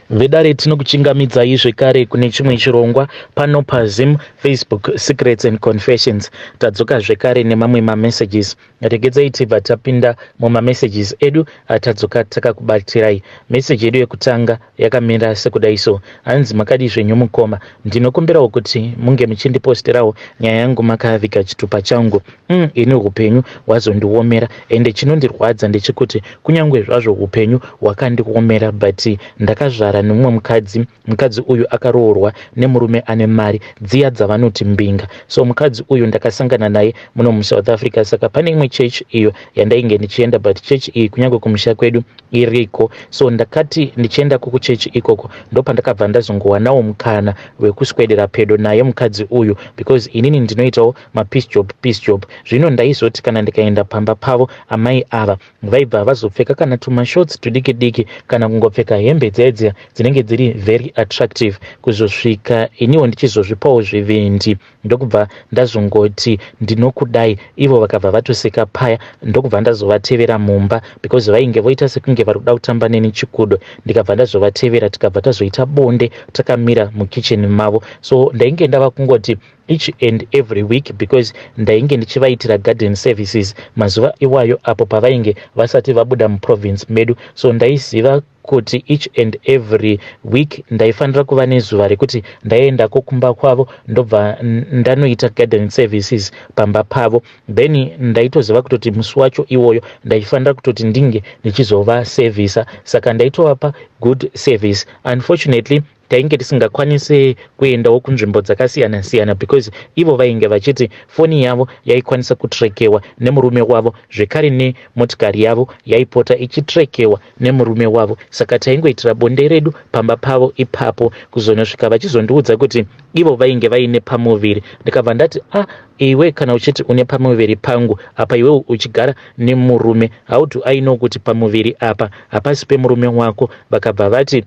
Vedare tinokuchingamidzai zvekare kune chimwe chirongwa pano paZim Facebook Secrets and Confessions. Tadzoka zvekare nemamwe mamessages. Regedzai tibva tapinda mumamessages edu atadzoka takakubatirai. Message yedu yekutanga yakamira sekudai so. Hanzi makadi zvenyu mukoma. Ndinokumbirawo kuti munge muchindiposterawo nyaya yangu makavika chitupa changu. Ini upenyu hwazondiomera ende chinondirwadza ndechekuti kunyangwe zvazvo upenyu hwakandiomera but ndakazvara nemumwe mukadzi uyu akaroorwa nemurume ane mari dziya dzavanoti mbinga. So mukadzi uyu ndakasangana naye muno muSouth Africa, saka pane imwe church iyo yandainge ndichienda but church iyi kunyangwe kumusha kwedu iriko. So ndakati ndichienda kuchurch ikoko ndopandakabva ndazongowanawo mukana wekuswedera pedo naye mukadzi uyu because inini ndinoitawo mapeace job. Zvino ndaizoti kana ndikaenda pamba pavo amai ava vaibva vazopfeka kana tumashorts tudiki diki kana kungopfeka hembe dzedzia dzinenge dziri very attractive kuzosvika iniwo ndichizozvipawo zvivindi ndokubva ndazongoti ndinokudai, ivo vakabva vatoseka paya ndokubva ndazovatevera mumba because vainge voita sekunge vari kuda kutamba neni chikudo. Ndikabva ndazovatevera tikabva tazoita bonde takamira mukicheni mavo. So ndainge ndava kungoti each and every week because ndainge ndichivaitira garden services mazuva iwayo apo pavainge vasati vabuda muprovince medu. So ndaiziva kuti each and every week ndaifanira kuva nezuva rekuti ndaendako kumba kwavo ndobva ndanoita garden services pamba pavo. Then ndaitoziva kutoti musi wacho iwoyo ndaifanira kutoti ndinge ndichizova servisa, saka ndaitovapa good service. Unfortunately tainge tisingakwanise kuendawo kunzvimbo dzakasiyana siyana because ivo vainge vachiti foni yavo yaikwanisa kutrekewa nemurume wavo, zvekare nemotikari yavo yaipota ichitrekewa nemurume wavo. Saka taingoitira bonde redu pamba pavo ipapo kuzonosvika vachizondiudza kuti ivo vainge vaine pamuviri. Ndikabva ndati iwe kana uchiti une pamuviri pangu apa iwe uchigara nemurume, how do I know kuti pamuviri apa hapasi pemurume wako? Vakabva vati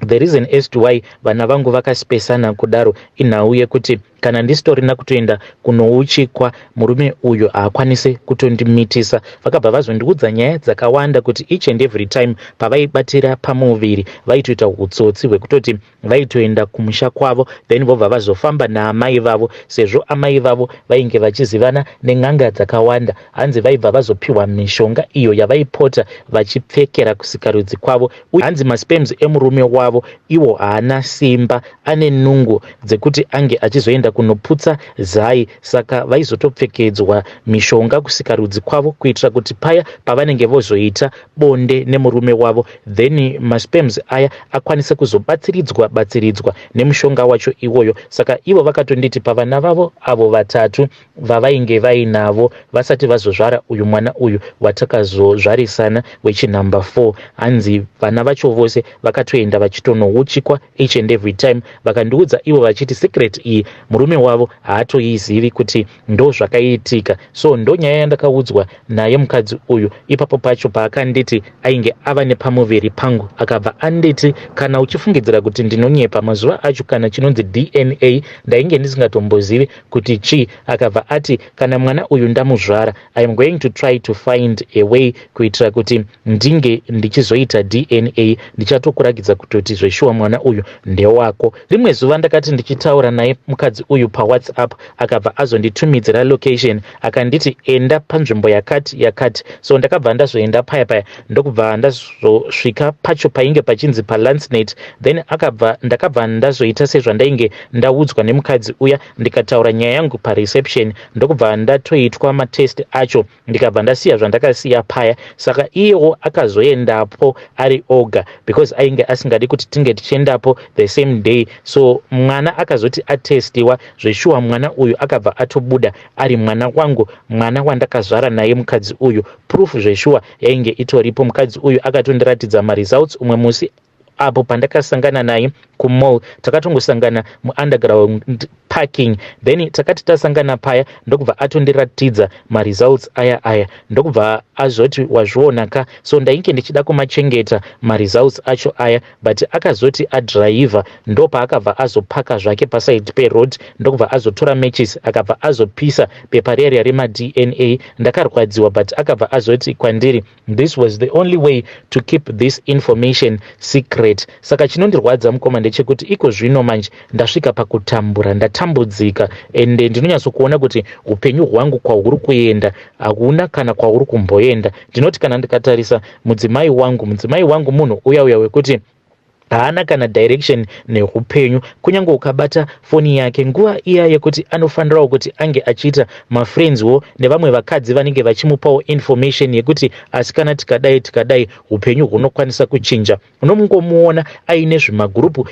the reason as to why vana vangu vakaspesana kudaro inhau yekuti kana ndisitorina kutoenda kunouchikwa murume uyo haakwanise kutondimitisa. Vakabva vazondiudza nyaya dzakawanda kuti each and every time pavaibatira pamuviri vaitoita utsotsi hwekutoti vaitoenda kumusha kwavo then vobva vazofamba naamai vavo, sezvo amai vavo vainge vachizivana nen'anga dzakawanda. Hanzi vaibva vazopiwa mishonga iyo yavaipota vachipfekera kusikarudzi kwavo. Hanzi masperms emurume wavo iwo haana simba, ane nungo dzekuti ange achizoenda kunoputsa zai, saka vaizotopfekedzwa mishonga kusikarudzi kwavo kuitira kuti paya pavanenge vozoita bonde nemurume wavo then masperms aya akwanise kuzobatsiridzwa nemushonga wacho iwoyo. Saka ivo vakatonditi pavana vavo avo vatatu vavainge vainavo vasati vazozvara uyu mwana uyu watakazozvarisana wechinumber 4, hanzi vana vacho vose vakatoenda vachitonouchikwa each and every time. Vakandiudza ivo vachiti secret iyi murume wavo haatoizivi kuti ndo zvakaitika. So ndo nyaya yandakaudzwa naye mukadzi uyu ipapo pacho paakanditi ainge ava nepamuviri pangu. Akabva anditi kana uchifungidzira kuti ndinonyepa mazuva acho kana chinonzi DNA ndainge ndisingatombozivi kuti chii. Akabva ati kana mwana uyu ndamuzvara I am going to try to find a way kuitira kuti ndinge ndichizoita DNA ndichatokurakidza kutoti zveshuwa mwana uyu ndewako. Rimwe zuva ndakati ndichitaura naye mukadzi uyu paWhatsApp akabva azonditumidzira location akanditi enda panzvimbo yakati. So ndakabva ndazoenda paya ndokubva ndazosvika pacho painge pachinzi paLandsnet. Then ndakabva ndazoita sezvandainge ndaudzwa nemukadzi uya ndikataura nyaya yangu pareception ndokubva ndatoitwa matest acho ndikabva ndasiya zvandakasiya paya. Saka iyewo akazoendapo ari oga because ainge asingadi kuti tinge tichiendapo the same day. So mwana akazoti atestiwa zveshuwa mwana uyu akabva atobuda ari mwana wangu, mwana wandakazvara naye mukadzi uyu. Proof zveshuwa yainge itoripo. Mukadzi uyu akatondiratidza maresults umwe musi apo pandakasangana naye kumall. Takatongosangana muunderground parking then takati tasangana paya ndokubva atondiratidza maresults aya ndokubva azoti wazviona ka. So ndainge ndichida kumachengeta maresults acho aya but akazoti adriver ndopa akabva azopaka zvake paside peroad ndokubva azotora matches akabva azopisa pepa riya remadNA. Ndakarwadziwa but akabva azoti kwandiri this was the only way to keep this information secret. great. Saka chinondirwadza mukoma ndechekuti iko zvino manje ndasvika pakutambura, ndatambudzika, ende ndinonyatsokuona kuti upenyu hwangu kwahuri kuenda hakuna kana kwahuri kumboenda. Ndinoti kana ndikatarisa mudzimai wangu munhu uya wekuti haana kana direction neupenyu. Kunyange ukabata foni yake nguva iya yekuti anofanirawo kuti ange achiita mafriendswo nevamwe vakadzi vanenge vachimupawo information yekuti asi kana tikadai upenyu hunokwanisa kuchinja. Unomungomuona aine zvimagrupu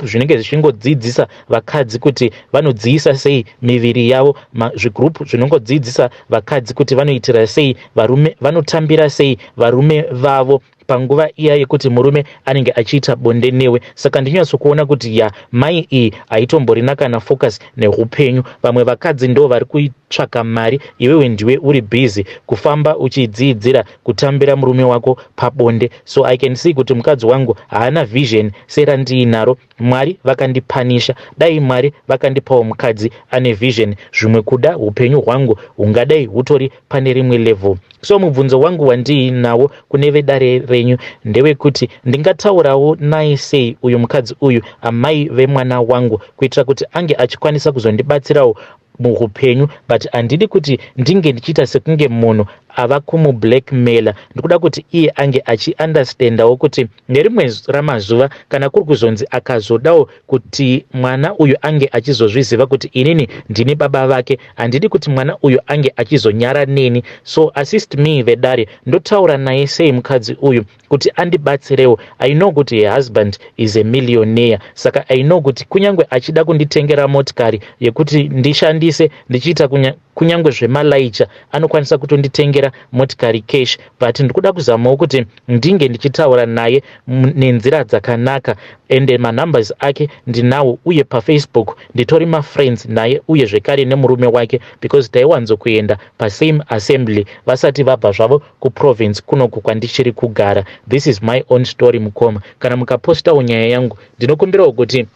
zvinenge zvichingodzidzisa vakadzi kuti vanodziisa sei miviri yavo, zvigrupu zvinongodzidzisa vakadzi kuti vanoitira sei varume, vanotambira sei varume vavo panguva iya yekuti murume anenge achiita bonde newe. Saka ndinyatsokuona kuti mai iyi aitomborina kana focus neupenyu. Vamwe vakadzi ndo vari kuitsvaka mari, iwewe ndiwe uri busy kufamba uchidzidzira kutambira murume wako pabonde. So I can see kuti mukadzi wangu haana vision serandiinaro. Mwari vakandipanisha, dai Mwari vakandipawo mukadzi ane vision, zvimwe kuda upenyu hwangu hungadai hutori pane rimwe level. So mubvunzo wangu wandiinawo kune vedare renyu ndewekuti ndingataurawo naye sei uyu mukadzi uyu, amai vemwana wangu, kuitira kuti ange achikwanisa kuzondibatsirawo muupenyu, but handidi kuti ndinge ndichiita sekunge munhu ava kumublackmaila. Ndikuda kuti iye ange achiunderstandawo kuti nerimwe ramazuva kana kuri kuzonzi akazodawo kuti mwana uyu ange achizozviziva kuti inini ndini baba vake, handidi kuti mwana uyu ange achizonyara neni. So assist me vedare, ndotaura naye sei mukadzi uyu kuti andibatsirewo. I know kuti her husband is a millionaire, saka I know kuti kunyange achida kunditengera motikari yekuti ndishandise ndichiita kunyange zvemalaicha anokwanisa kutonditengera motikari cash, but ndikuda kuzamawo kuti ndinge ndichitaura naye nenzira dzakanaka. Ende manumbers ake ndinawo, uye paFacebook nditori mafriends naye uye zvekare nemurume wake, because taiwanzo kuenda pasame assembly vasati vabva zvavo kuprovince kunoku kwandichiri kugara. This is my own story mukoma. Kana mukapostawo nyaya yangu ndinokumbirawo kuti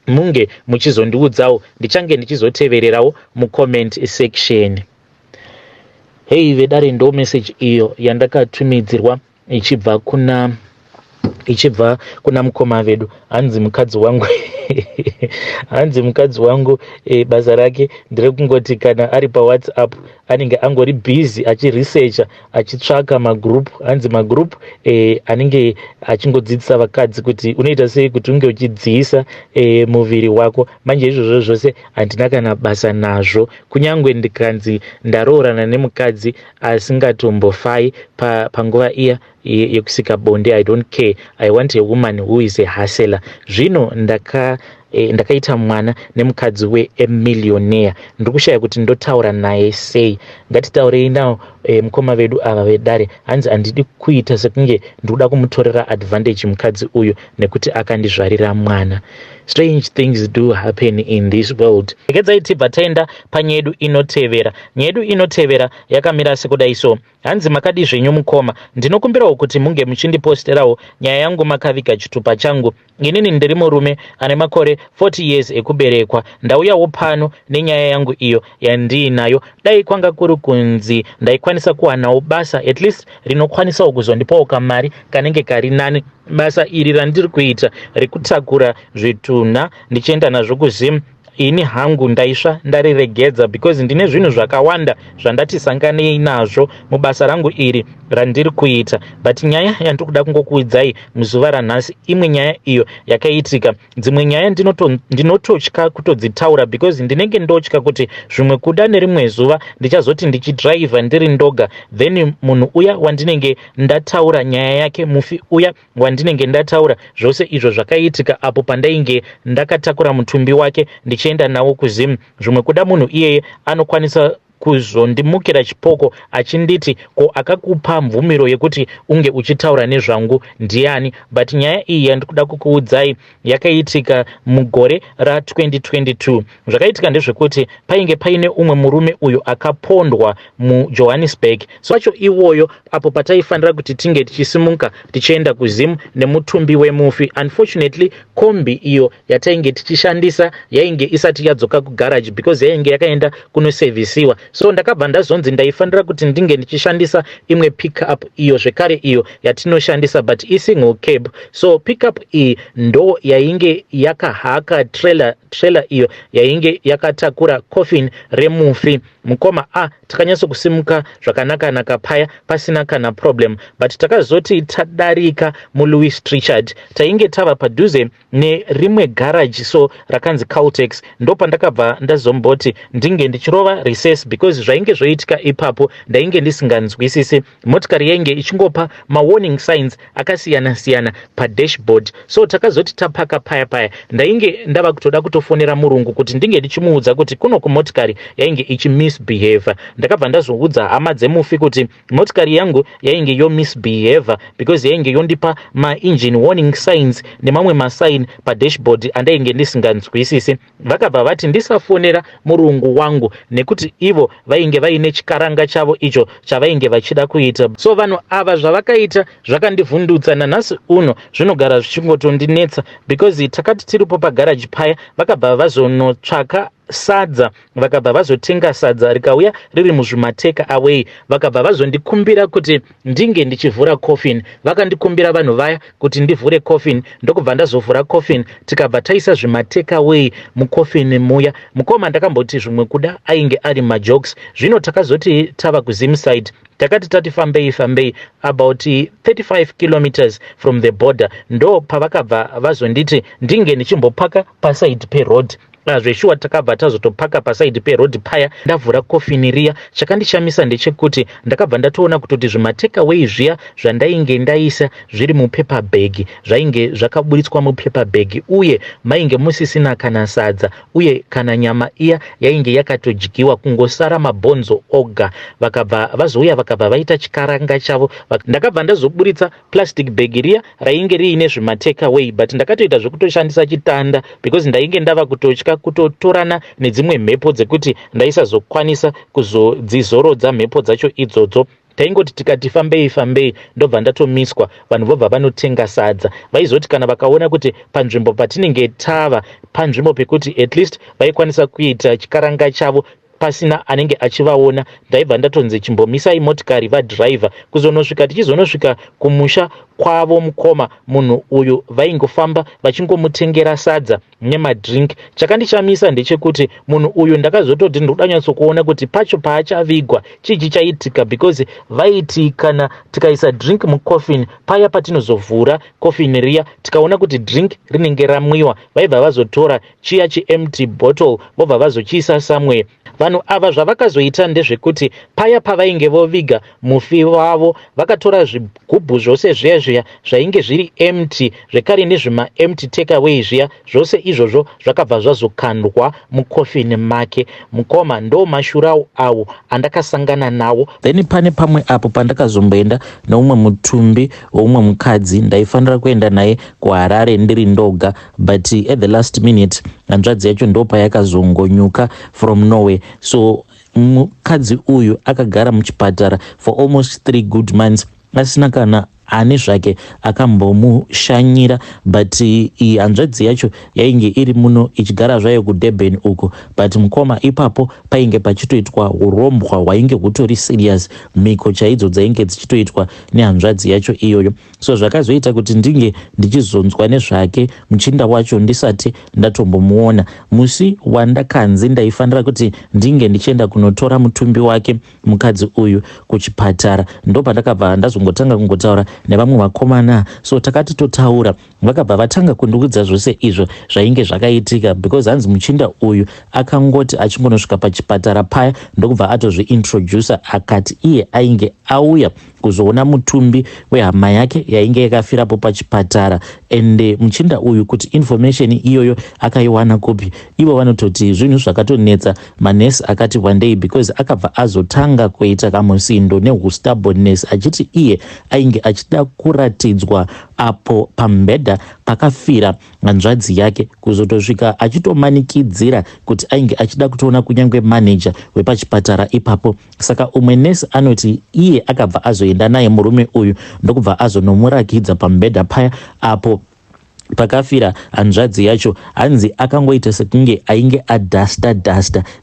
munge muchizondiudzawo, ndichange ndichizotevererawo mucomment section. Hey vedare, ndo message iyo yandakatumidzirwa ichibva kuna mukoma vedu. Hanzi mukadzi wangu hanzi mukadzi wangu basa rake ndirekungoti kana ari paWhatsApp anenge angori busy achiresearcha achitsvaka magroup, hanzi magroup anenge achingodzidzisa vakadzi kuti unoita sei kuti unge uchidziisa muviri wako. Manje izvozvo zvose handina kana basa nazvo, kunyange ndikanzi ndaroorana nemukadzi asingatombofai panguva iya yekusika bonde. I don't care, I want a woman who is a hustler. Zvino ndakaita mwana nemukadzi weemillionaire, ndikushaya kuti ndotaura naye sei. Ngatitaurei nawo mukoma vedu ava vedare. Hanzi handidi kuita sekunge ndikuda kumutorera advantage mukadzi uyu nekuti akandizvarira mwana. Strange things do happen in this world. Egedzai tibva taenda panyedu inotevera. Nyedu inotevera yakamira sekudai so. Hanzi makadi zvenyu mukoma, ndinokumbirawo kuti munge muchindiposterawo nyaya yangu makaviga chitupa changu. Inini ndiri murume ane makore 40 years ekuberekwa. Ndauyawo pano nenyaya yangu iyo yandiinayo. Dai kwanga kuri kunzi ndaikwanisa kuwanawo basa at least rinokwanisawo kuzondipawo kamari kanenge kari nani. Basa iri randiri kuita rekutakura zvitunha ndichienda nazvo kuzimu, ini hangu ndaisva ndariregedza because ndine zvinhu zvakawanda zvandatisanganei nazvo mubasa rangu iri randiri kuita. But nyaya yandikuda kungokuudzai muzuva ranhasi imwe nyaya iyo yakaitika. Dzimwe nyaya ndinototya kutodzitaura because ndinenge ndotya kuti zvimwe kuda nerimwe zuva ndichazoti ndichidriva ndiri ndoga, then munhu uya wandinenge ndataura nyaya yake, mufi uya wandinenge ndataura zvose izvo zvakaitika apo pandainge ndakatakura mutumbi wake ndichienda nawo kuzimu, zvimwe kuda munhu iyeye anokwanisa kuzondimukira chipoko achinditi ko akakupa mvumiro yekuti unge uchitaura nezvangu ndiani. But nyaya iyi yandikuda kukuudzai yakaitika mugore ra2022. Zvakaitika ndezvekuti painge paine umwe murume uyo akapondwa muJohannesburg. So pacho iwoyo apo pataifanira kuti tinge tichisimuka tichienda kuzimu nemutumbi wemufi, unfortunately kombi iyo yatainge tichishandisa yainge isati yadzoka kugarage because yainge yakaenda kunosevhisiwa. so ndakabva ndazonzi ndaifanira kuti ndinge ndichishandisa imwe pickup iyo zvekare iyo yatinoshandisa but isingle cab. So pickup iyi ndo yainge yakahaka trailer iyo yainge yakatakura coffin remufi. Mukoma takanyatso kusimuka zvakanaka paya pasina kana problem, but takazoti tadarika muLouis Trichardt tainge tava padhuze nerimwe garage so rakanzi Caltex. Ndo pandakabva ndazomboti ndinge ndichirova recess because zvainge zvoitika ipapo ndainge ndisinganzwisisi. Motikari yainge ichingopa warning signs akasiyana padashboard. So takazoti tapaka paya ndainge ndava kutoda kutofonera murungu kuti ndinge ndichimuudza kuti kuno kumotikari yainge ichimisbehave. Ndakabva ndazoudza hama dzemufi kuti motikari yangu yainge yomisbehave because yainge yondipa engine warning signs nemamwe masign padashboard andainge ndisinganzwisisi. Vakabva vati ndisafonera murungu wangu nekuti ivo vainge vaine chikaranga chavo icho chavainge vachida kuita. So vanhu ava zvavakaita zvakandivhundutsa. Nanhasi uno zvinogara zvichingotondinetsa because takati tiripo pagaraji paya vakabva vazonotsvaka sadza, vakabva vazotenga sadza rikauya riri muzvimateka away. Vakabva vazondikumbira kuti ndinge ndichivhura coffin. Vakandikumbira vanhu vaya kuti ndivhure coffin, ndokubva ndazovhura coffin tikabva taisa zvimateka away mucoffin muya. Mukoma ndakamboti zvimwe kuda ainge ari majokes. Zvino takazoti tava kuZimside takati tati fambei about 35 kilometers from the border ndo pavakabva vazonditi ndinge ndichimbopaka paside peroad. Zveshuwa takabva tazotopaka paside peroad paya ndavhura coffin riya. Chakandishamisa ndechekuti ndakabva ndatoona kutoti zvimateka away zviya zvandainge ndaisa zviri mupaper bag zvainge zvakaburitswa mupaper bag uye mainge musisina kana sadza uye kana nyama iya yainge yakatojyiwa kungosara mabhonzo oga. Vakabva vazouya vakabva vaita chikaranga chavo. Ndakabva ndazoburitsa plastic bag riya rainge riine zvimateka away but ndakatoita zvekutoshandisa chitanda because ndainge ndava kutotya kutotorana nedzimwe mhepo dzekuti ndaisazokwanisa kuzodzizorodza mhepo dzacho idzodzo. Taingoti tikati fambei ndobva ndatomiswa. Vanhu vobva vanotenga sadza. Vaizoti kana vakaona kuti panzvimbo patinenge tava panzvimbo pekuti at least vaikwanisa kuita chikaranga chavo pasina anenge achivaona, ndaibva ndatonzi chimbomisai motikari vadhiraivha kuzonosvika tichizonosvika kumusha kwavo mukoma munhu uyu vaingofamba vachingomutengera sadza nemadrink. Chakandishamisa ndechekuti munhu uyu ndakazototi ndoda nyatsokuona kuti pacho paachavigwa chii chaitika because vaiti kana tikaisa drink mucoffin paya patinozovhura coffin riya tikaona kuti drink rinenge ramwiwa vaibva vazotora chiya chiempty bottle vobva vazochiisa somewhere. Vanhu ava zvavakazoita ndezvekuti paya pavainge voviga mufi wavo vakatora zvigubhu zvose zviya zvainge zviri empty zvekare nezvima empty takeaway zviya zvose izvozvo zvakabva zvazokandwa mucoffin make. Mukoma ndo mashura awo andakasangana nawo. Then pane pamwe apo pandakazomboenda neumwe mutumbi woumwe mukadzi ndaifanira kuenda naye kuHarare ndiri ndoga but at the last minute hanzvadzi yacho ndo payakazongonyuka from Norway. So mukadzi uyu akagara muchipatara for almost 3 good months asina kana ani zvake akambomushanyira but iyi hanzvadzi yacho yainge iri muno ichigara zvayo kuDurban uko but mukoma ipapo painge pachitoitwa urombwa hwainge hutori serious, mhiko chaidzo dzainge dzichitoitwa nehanzvadzi yacho iyoyo. So zvakazoita kuti ndinge ndichizonzwa nezvake muchinda wacho ndisati ndatombomuona. Musi wandakanzi ndaifanira kuti ndinge ndichienda kunotora mutumbi wake mukadzi uyu kuchipatara ndo pandakabva ndazongotanga kungotaura nevamwe vakomana. So takati totaura vakabva vatanga kundiudza zvose izvo zvainge zvakaitika because hanzi muchinda uyu akangoti achingonosvika pachipatara paya ndokubva atozviintrodusa akati iye ainge auya kuzoona mutumbi wehama yake yainge yakafirapo pachipatara ende muchinda uyu kuti information iyoyo akaiwana kupi. Ivo vanototi zvinhu zvakatonetsa manesi akati one day because akabva azotanga kuita kamusindo nehustubbornness achiti iye ainge achida kuratidzwa apo pambedha pakafira hanzvadzi yake kuzotosvika achitomanikidzira kuti ainge achida kutoona kunyange manager wepachipatara ipapo. Saka umwe nesi anoti iye akabva azoenda naye murume uyu ndokubva azonomurakidza pambedha paya apo pakafira hanzvadzi yacho hanzi akangoita sekunge ainge adhasta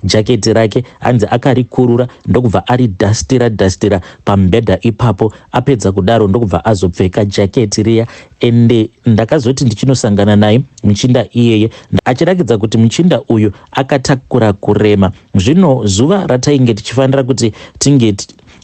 jaketi rake, hanzi akarikurura ndokubva aridhastira pamubhedha ipapo. Apedza kudaro ndokubva azopfeka jaketi riya. Ende ndakazoti ndichinosangana naye muchinda iyeye achirakidza kuti muchinda uyu akatakura kurema. Zvino zuva ratainge tichifanira kuti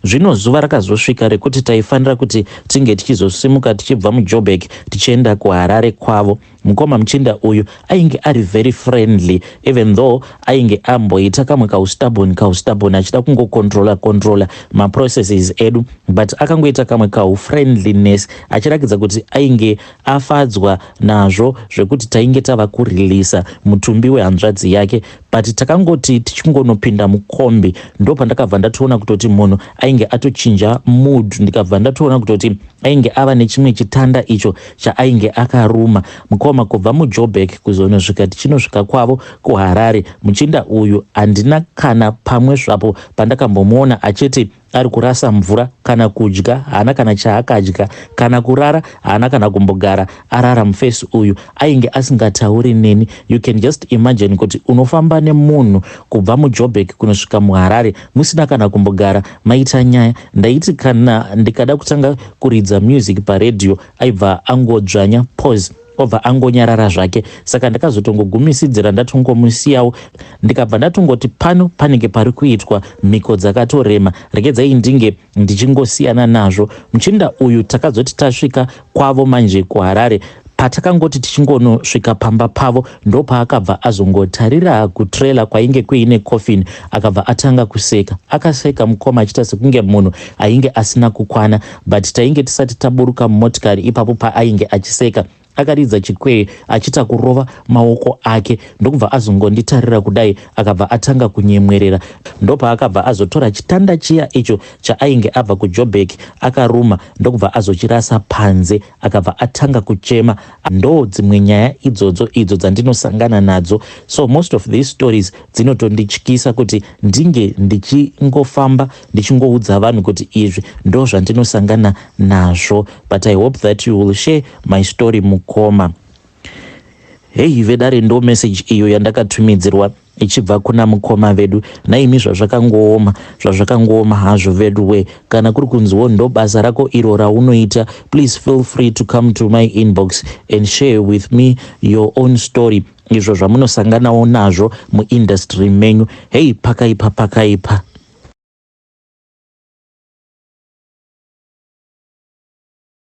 zvino zuva rakazosvika rekuti taifanira kuti tinge tichizosimuka tichibva muJoburg tichienda kuHarare kwavo. Mukoma muchinda uyu ainge ari very friendly, even though ainge amboita kamwe kaustubborn achida kungocontrola maprocesses edu, but akangoita kamwe kaufriendliness achirakidza kuti ainge afadzwa nazvo zvekuti tainge tava kurilisa mutumbi wehanzvadzi yake. But takangoti tichingonopinda mukombi ndo pandakabva ndatoona kutoti munhu ainge atochinja mood, ndikabva ndatoona kutoti ainge ava nechimwe chitanda icho chaainge akaruma. Mukoma kubva muJoburg kuzonosvika tichinosvika kwavo kuHarare, muchinda uyu handina kana pamwe zvapo pandakambomuona achiti ari kurasa mvura kana kudya, haana kana chaakadya, kana kurara haana kana kumbogara arara mufesi uyu. Ainge asingatauri neni. You can just imagine kuti unofamba nemunhu kubva muJoburg kunosvika muHarare musina kana kumbogara maita nyaya. Ndaiti kana ndikada kutanga kuridza music paredhiyo aibva angodzvanya pause obva angonyarara zvake. Saka ndakazotongogumisidzira ndatongomusiyawo, ndikabva ndatongoti pano panenge pari kuitwa mhiko dzakatorema, regedzai ndinge ndichingosiyana nazvo. Muchinda uyu takazoti tasvika kwavo manje kuHarare, patakangoti tichingonosvika pamba pavo ndo paakabva azongotarira kutrailer kwainge kuine coffin, akabva atanga kuseka. Akaseka mukoma achita sekunge munhu ainge asina kukwana, but tainge tisati taburuka mumotikari ipapo paainge achiseka. Akaridza chikwee achita kurova maoko ake ndokubva azongonditarira kudai, akabva atanga kunyemwerera. Ndopa akabva azotora chitanda chiya icho chaainge abva kuJoburg akaruma ndokubva azochirasa panze, akabva atanga kuchema. Ndo dzimwe nyaya idzodzo idzo dzandinosangana nadzo. So most of these stories dzinotondityisa kuti ndinge ndichingofamba ndichingoudza vanhu kuti izvi ndo zvandinosangana nazvo. But I hope that you will share my story mukoma. Hei vedare ndo message iyo yandakatumidzirwa ichibva kuna mukoma vedu. Naimi zvazvakangooma hazvo vedu we. Kana kuri kunziwo ndo basa rako iro raunoita, please feel free to come to my inbox and share with me your own story, izvo zvamunosanganawo nazvo muindustry menyu. Hei pakaipa.